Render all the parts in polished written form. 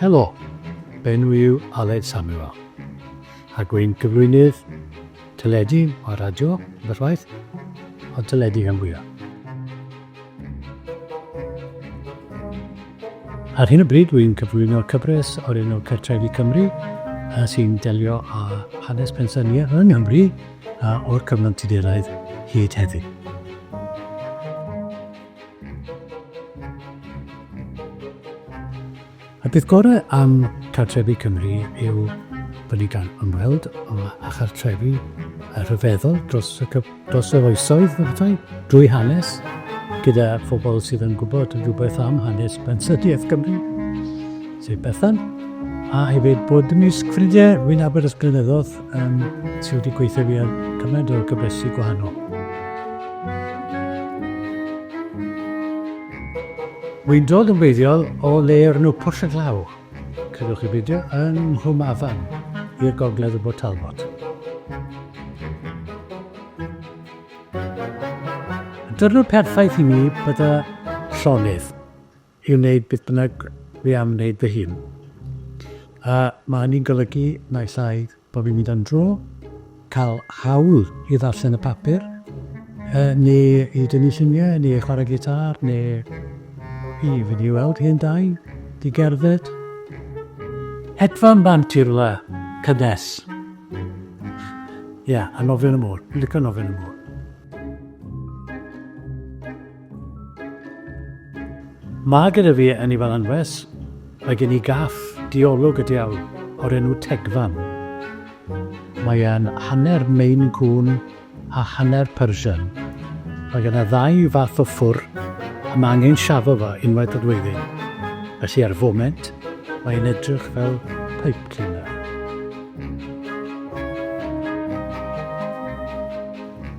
Helô, Dyma Aled Samuel, ac wy'n cyflwynydd teledu o radio, bythwaith, o teledu gan mwyaf. Ar hyn o bryd, wy'n cyflwyno cyfres o'r enw Cartrefi Cymru sy'n delio â hanes pensaerniaeth yng Nghymru o'r cyfnod tuduraidd hyd heddiw. Y bydd gorau am Cartrefi Cymru yw bod ni gan ymweld a Cartrefi rhyfeddol dros y oesoedd drwy hanes gyda phobl sydd yn gwybod rhywbeth am hanes pensaerniaeth Cymru, sef Bethan, a hefyd bod mis ffrindiau wy'n aber ysgrifenyddoedd sydd wedi gweithio fi ar cymaint o gyfresu gwahanol. Wy'n dod yn weithiol o le o'r enw Pwrs y Glaw, credwch chi beidio, yn Nghymru i'r gogledd y Bwrt Talbot. Y diwrnod perffaith i mi bydda llonydd i'w wneud beth bynnag fi am wneud fy hun. Mae hynny'n golygu naill ai bod fi'n mynd am dro, cael hawl i ddarllen y papur, neu i dynnu lluniau, neu chwarae gitar, neu i fynd i weld hyn dau, di gerdded. Hedfan bant i'r rhywle, cynnes. Ia, a nofio'n y môr. Fi'n licio nofio'n y môr. Mae gyda fi yn ei fel anwes, mae gen i gaff diolwg y diawl o'r enw Tegfan. Mae e'n hanner Mae'n cwn a hanner Persian. Mae gen i ddau fath o ffwr a mae angen siafo fo unwaith o dweudyn. Felly ar foment, mae'n edrych fel pipe cleaner.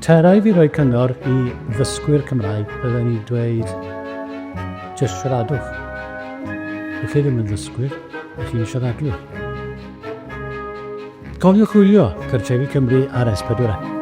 Terai fi roi cyngor i ddysgwyr Cymraeg byddwn ni dweud jyst siaradwch. Ych chi ddim yn ddysgwyr, ych chi'n siaradwyr. Cofiwch wylio Cartrefi Cymru ar S4C.